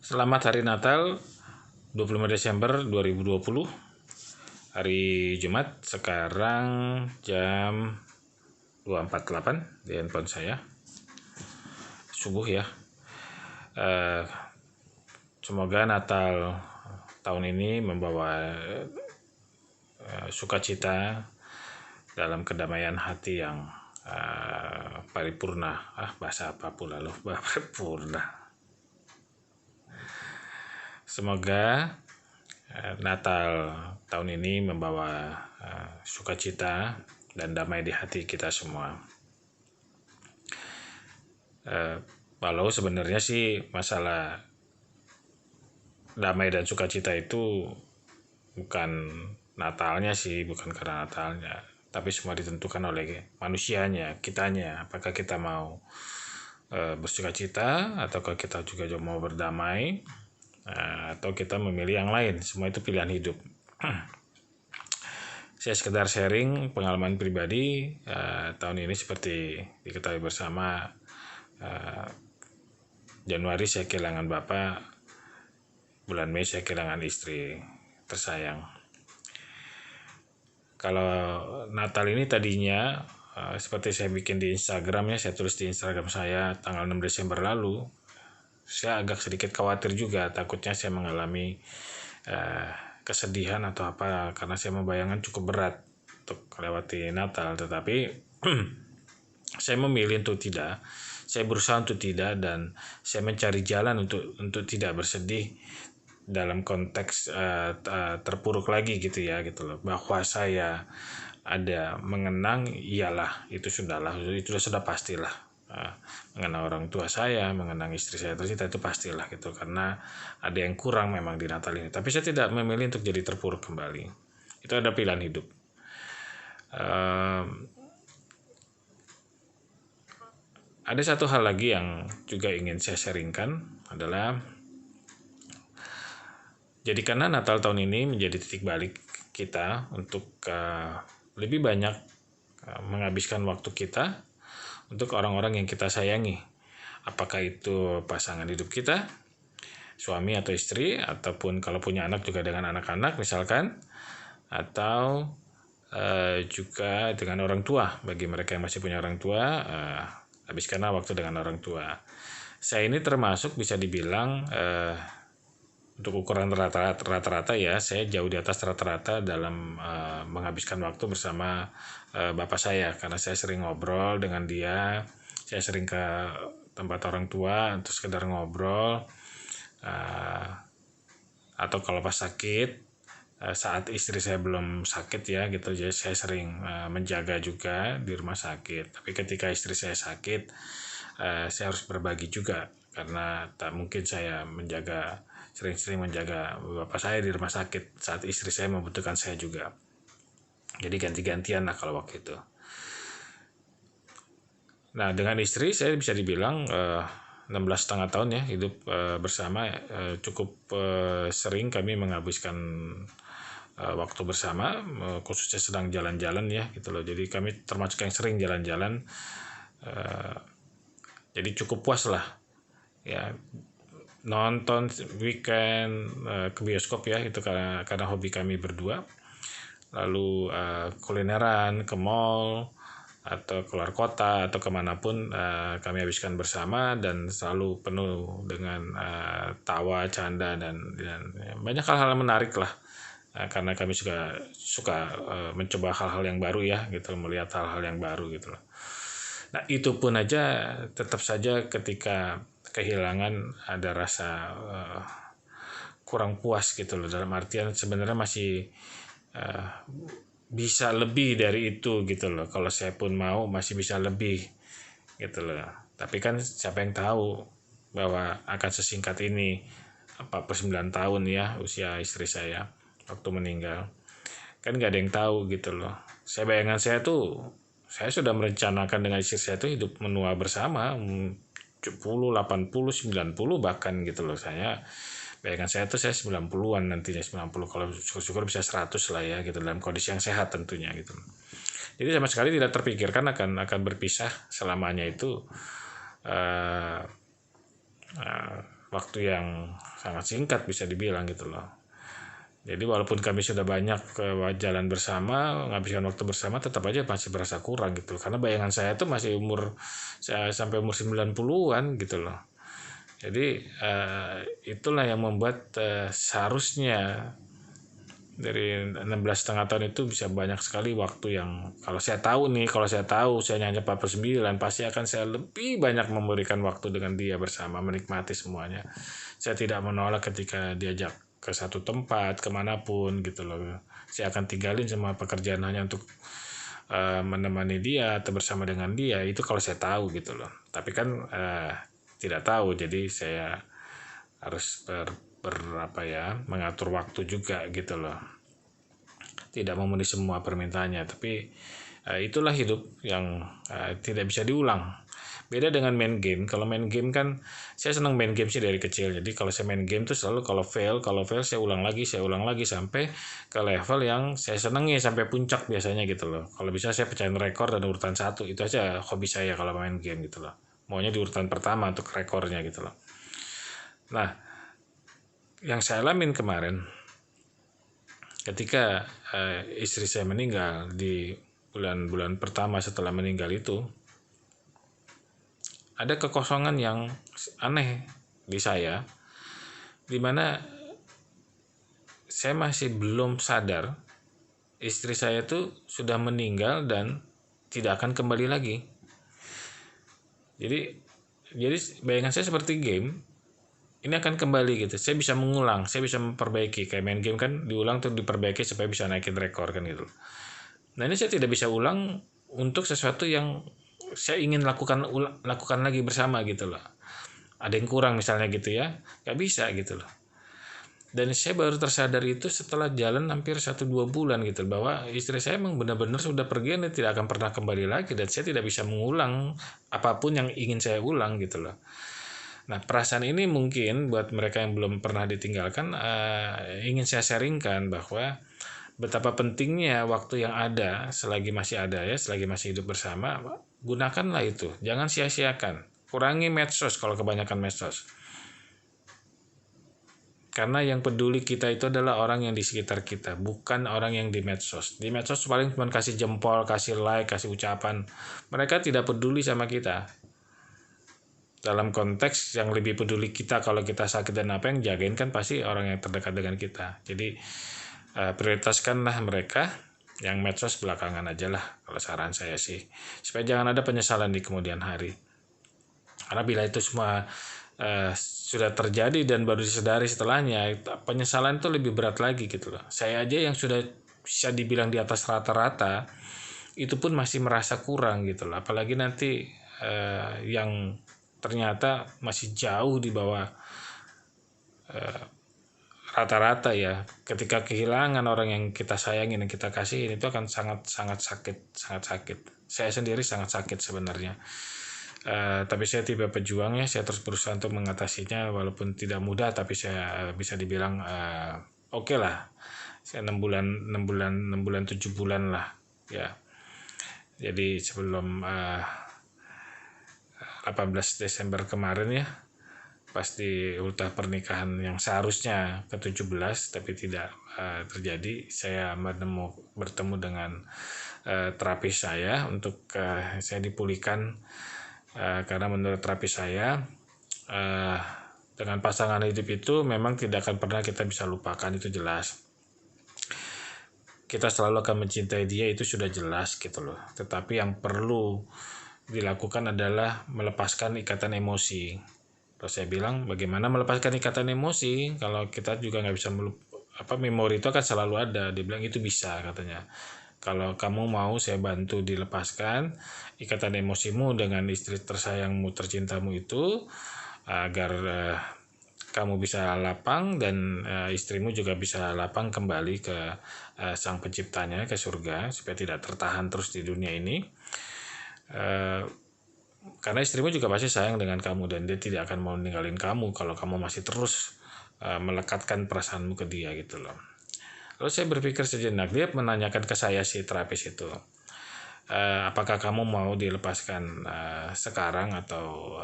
Selamat Hari Natal 25 Desember 2020. Hari Jumat, sekarang jam 2.48 di handphone saya. Subuh ya. Semoga Natal tahun ini membawa sukacita dalam kedamaian hati yang paripurna. Bahasa apa pula loh, paripurna. Semoga Natal tahun ini membawa sukacita dan damai di hati kita semua. Walau sebenarnya sih masalah damai dan sukacita itu bukan Natalnya sih, bukan karena Natalnya, tapi semua ditentukan oleh manusianya, kitanya. Apakah kita mau bersukacita, ataukah kita juga mau berdamai, atau kita memilih yang lain. Semua itu pilihan hidup. Saya sekedar sharing pengalaman pribadi. Tahun ini seperti diketahui bersama, Januari saya kehilangan bapak, bulan Mei saya kehilangan istri tersayang. Kalau Natal ini tadinya seperti saya bikin di Instagram ya, saya tulis di Instagram saya tanggal 6 Desember lalu, saya agak sedikit khawatir juga, takutnya saya mengalami kesedihan atau apa, karena saya membayangkan cukup berat untuk melewati Natal. Tetapi saya memilih untuk tidak, saya berusaha untuk tidak, dan saya mencari jalan untuk tidak bersedih dalam konteks terpuruk lagi gitu ya, gitu loh. Bahwa saya ada mengenang, iyalah, itu sudah pastilah. Mengenang orang tua saya, mengenang istri saya tercinta, itu pastilah gitu, karena ada yang kurang memang di Natal ini. Tapi saya tidak memilih untuk jadi terpuruk kembali. Itu ada pilihan hidup. Ada satu hal lagi yang juga ingin saya sharingkan adalah, jadikanlah Natal tahun ini menjadi titik balik kita untuk lebih banyak menghabiskan waktu kita untuk orang-orang yang kita sayangi. Apakah itu pasangan hidup kita, suami atau istri, ataupun kalau punya anak juga dengan anak-anak misalkan, atau juga dengan orang tua. Bagi mereka yang masih punya orang tua, habiskanlah waktu dengan orang tua. Saya ini termasuk bisa dibilang untuk ukuran rata-rata ya, saya jauh di atas rata-rata dalam menghabiskan waktu bersama bapak saya, karena saya sering ngobrol dengan dia. Saya sering ke tempat orang tua untuk sekedar ngobrol, atau kalau pas sakit, saat istri saya belum sakit ya gitu, jadi saya sering menjaga juga di rumah sakit. Tapi ketika istri saya sakit, saya harus berbagi juga, karena tak mungkin saya sering-sering menjaga bapak saya di rumah sakit saat istri saya membutuhkan saya juga. Jadi ganti-gantian lah kalau waktu itu. Nah, dengan istri saya bisa dibilang 16,5 tahun ya hidup bersama. Cukup sering kami menghabiskan waktu bersama, khususnya sedang jalan-jalan ya gitu loh. Jadi kami termasuk yang sering jalan-jalan. Jadi cukup puas lah ya, nonton weekend ke bioskop ya, itu karena hobi kami berdua. Lalu kulineran, ke mall, atau keluar kota, atau kemanapun kami habiskan bersama, dan selalu penuh dengan tawa, canda, dan banyak hal-hal menarik lah, karena kami suka mencoba hal-hal yang baru ya gitu, melihat hal-hal yang baru gitu loh. Nah, itu pun aja tetap saja ketika kehilangan ada rasa kurang puas gitu loh, dalam artian sebenarnya masih bisa lebih dari itu gitu loh. Kalau saya pun mau masih bisa lebih gitu loh. Tapi kan siapa yang tahu bahwa akan sesingkat ini, 49 tahun ya usia istri saya waktu meninggal. Kan nggak ada yang tahu gitu loh. Bayangan saya tuh, saya sudah merencanakan dengan istri saya tuh hidup menua bersama 70, 80, 90 bahkan gitu loh. Bayangan saya tuh saya 90-an nantinya, 90, kalau syukur-syukur bisa 100 lah ya gitu, dalam kondisi yang sehat tentunya gitu. Jadi sama sekali tidak terpikirkan akan berpisah selamanya. Itu waktu yang sangat singkat bisa dibilang gitu loh. Jadi walaupun kami sudah banyak jalan bersama, menghabiskan waktu bersama, tetap aja masih berasa kurang gitu. Karena bayangan saya tuh masih saya sampai umur 90-an gitu loh. Jadi itulah yang membuat seharusnya dari 16,5 tahun itu bisa banyak sekali waktu yang kalau saya tahu saya hanya 49, pasti akan saya lebih banyak memberikan waktu dengan dia bersama, menikmati semuanya. Saya tidak menolak ketika diajak ke satu tempat kemanapun gitu loh. Saya akan tinggalin semua pekerjaan hanya untuk menemani dia atau bersama dengan dia, itu kalau saya tahu gitu loh. Tapi kan tidak tahu, jadi saya harus mengatur waktu juga gitu loh. Tidak memenuhi semua permintaannya, tapi itulah hidup yang tidak bisa diulang. Beda dengan main game. Kalau main game kan saya senang main game sih dari kecil. Jadi kalau saya main game tuh selalu kalau fail saya ulang lagi sampai ke level yang saya senangi, sampai puncak biasanya gitu loh. Kalau bisa saya pecahin rekor dan urutan 1. Itu aja hobi saya kalau main game gitu loh. Maunya di urutan pertama untuk rekornya gitu loh. Nah, yang saya alamin kemarin ketika istri saya meninggal di bulan-bulan pertama setelah meninggal itu, ada kekosongan yang aneh di saya, di mana saya masih belum sadar istri saya itu sudah meninggal dan tidak akan kembali lagi. Jadi bayangan saya seperti game, ini akan kembali gitu. Saya bisa mengulang, saya bisa memperbaiki. Kayak main game kan diulang tuh diperbaiki supaya bisa naikin rekor kan gitu. Nah ini saya tidak bisa ulang untuk sesuatu yang saya ingin lakukan lagi bersama gitu loh. Ada yang kurang misalnya gitu ya, nggak bisa gitu loh. Dan saya baru tersadar itu setelah jalan hampir 1-2 bulan gitu, bahwa istri saya memang benar-benar sudah pergi dan tidak akan pernah kembali lagi, dan saya tidak bisa mengulang apapun yang ingin saya ulang gitu loh. Nah, perasaan ini mungkin buat mereka yang belum pernah ditinggalkan, ingin saya sharingkan bahwa betapa pentingnya waktu yang ada selagi masih ada ya, selagi masih hidup bersama, gunakanlah itu, jangan sia-siakan. Kurangi medsos kalau kebanyakan medsos. Karena yang peduli kita itu adalah orang yang di sekitar kita, bukan orang yang di medsos. Di medsos paling cuma kasih jempol, kasih like, kasih ucapan. Mereka tidak peduli sama kita. Dalam konteks yang lebih peduli kita kalau kita sakit dan apa yang jagain kan pasti orang yang terdekat dengan kita. Jadi prioritaskanlah mereka, yang medsos belakangan aja lah kalau saran saya sih. Supaya jangan ada penyesalan di kemudian hari. Karena bila itu semua sudah terjadi dan baru disadari setelahnya, penyesalan itu lebih berat lagi gitu loh. Saya aja yang sudah bisa dibilang di atas rata-rata, itu pun masih merasa kurang gitu loh. Apalagi nanti yang ternyata masih jauh di bawah rata-rata ya. Ketika kehilangan orang yang kita sayangin, yang kita kasihin, itu akan sangat sakit. Saya sendiri sangat sakit sebenarnya. Tapi saya tiba pejuang ya, saya terus berusaha untuk mengatasinya walaupun tidak mudah, tapi saya bisa dibilang oke lah. Saya 6 bulan 7 bulan lah ya. Jadi sebelum 18 Desember kemarin ya, pasti ultah pernikahan yang seharusnya ke-17 tapi tidak terjadi, saya bertemu dengan terapis saya untuk saya dipulihkan. Karena menurut terapis saya, dengan pasangan hidup itu memang tidak akan pernah kita bisa lupakan, itu jelas. Kita selalu akan mencintai dia, itu sudah jelas gitu loh. Tetapi yang perlu dilakukan adalah melepaskan ikatan emosi. Terus saya bilang, bagaimana melepaskan ikatan emosi kalau kita juga nggak bisa memori itu akan selalu ada. Dia bilang itu bisa katanya. Kalau kamu mau saya bantu dilepaskan ikatan emosimu dengan istri tersayangmu, tercintamu itu, agar kamu bisa lapang dan istrimu juga bisa lapang kembali ke sang penciptanya, ke surga, supaya tidak tertahan terus di dunia ini. Karena istrimu juga pasti sayang dengan kamu dan dia tidak akan mau ninggalin kamu kalau kamu masih terus melekatkan perasaanmu ke dia gitu loh. Lalu saya berpikir sejenak, dia menanyakan ke saya si terapis itu, apakah kamu mau dilepaskan sekarang atau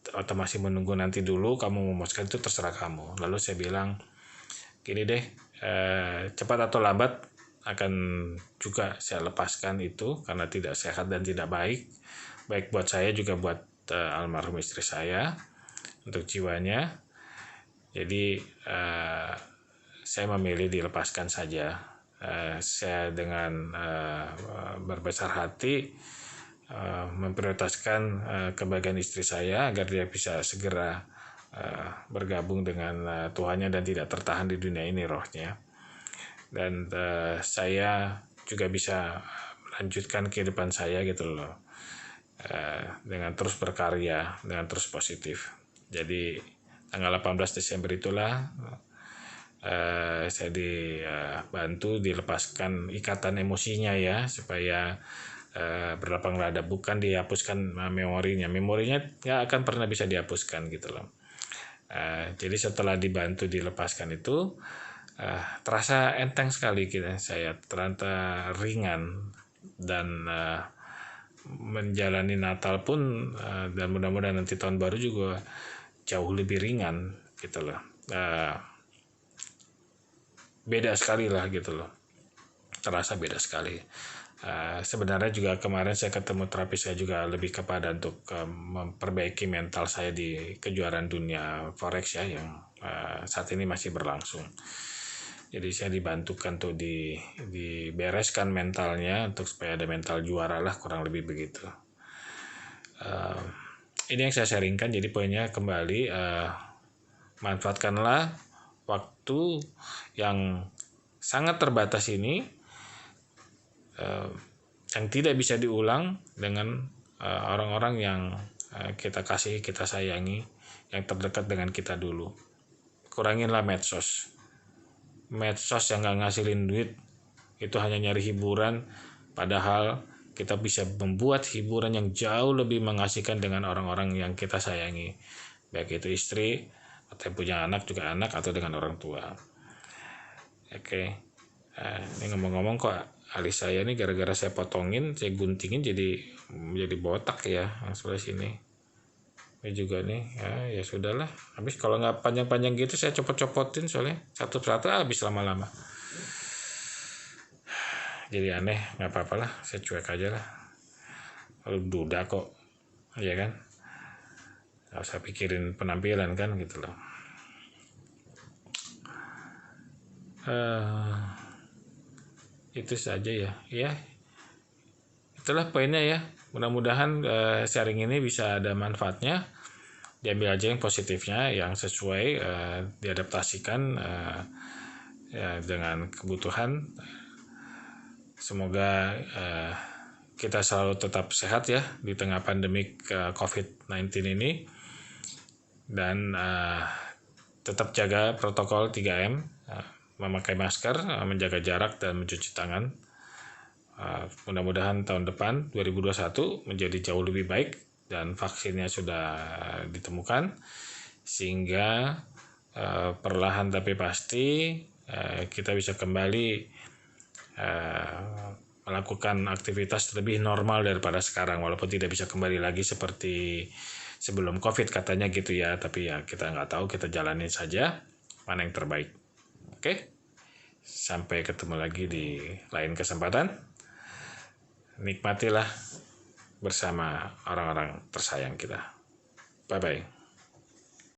atau masih menunggu nanti dulu kamu memutuskan, itu terserah kamu. Lalu saya bilang, gini deh, cepat atau lambat akan juga saya lepaskan itu karena tidak sehat dan tidak baik buat saya juga buat almarhum istri saya, untuk jiwanya. Jadi saya memilih dilepaskan saja. Saya dengan berbesar hati memprioritaskan kebahagiaan istri saya agar dia bisa segera bergabung dengan Tuhannya dan tidak tertahan di dunia ini rohnya. Dan saya juga bisa melanjutkan kehidupan saya gitu loh, dengan terus berkarya, dengan terus positif. Jadi tanggal 18 Desember itulah saya dibantu dilepaskan ikatan emosinya ya, supaya berlapang dada, bukan dihapuskan memorinya nggak akan pernah bisa dihapuskan gitu loh. Jadi setelah dibantu dilepaskan itu terasa enteng sekali saya, terasa ringan, dan menjalani Natal pun dan mudah-mudahan nanti tahun baru juga jauh lebih ringan gitu loh. Beda sekali lah gitu loh, terasa beda sekali. Sebenarnya juga kemarin saya ketemu terapis saya juga lebih kepada untuk memperbaiki mental saya di kejuaraan dunia forex ya, yang saat ini masih berlangsung. Jadi saya dibantukan tuh dibereskan mentalnya untuk supaya ada mental juara lah, kurang lebih begitu. Ini yang saya sharingkan. Jadi poinnya kembali, manfaatkanlah waktu yang sangat terbatas ini, yang tidak bisa diulang, dengan orang-orang yang kita kasih, kita sayangi, yang terdekat dengan kita dulu. Kuranginlah medsos yang gak ngasilin duit, itu hanya nyari hiburan, padahal kita bisa membuat hiburan yang jauh lebih mengasihkan dengan orang-orang yang kita sayangi, baik itu istri atau yang punya anak juga anak, atau dengan orang tua. Oke. Ini ngomong-ngomong kok alis saya ini gara-gara saya potongin, saya guntingin jadi botak ya yang sebelah sini. Ini juga nih, ya sudahlah. Habis kalau nggak panjang-panjang gitu saya copot-copotin, soalnya satu-satu habis lama-lama. Jadi aneh, nggak apa-apa lah, saya cuek aja lah. Kalau duda kok, ya kan? Nggak usah pikirin penampilan kan gitu loh. Itu saja ya, itulah poinnya ya. Mudah-mudahan sharing ini bisa ada manfaatnya, diambil aja yang positifnya, yang sesuai, diadaptasikan ya, dengan kebutuhan. Semoga kita selalu tetap sehat ya di tengah pandemik COVID-19 ini, dan tetap jaga protokol 3M, memakai masker, menjaga jarak, dan mencuci tangan. Mudah-mudahan tahun depan 2021 menjadi jauh lebih baik dan vaksinnya sudah ditemukan, sehingga perlahan tapi pasti kita bisa kembali melakukan aktivitas lebih normal daripada sekarang, walaupun tidak bisa kembali lagi seperti sebelum COVID katanya gitu ya, tapi ya kita nggak tahu, kita jalanin saja mana yang terbaik. Oke, sampai ketemu lagi di lain kesempatan. Nikmatilah bersama orang-orang tersayang kita. Bye-bye.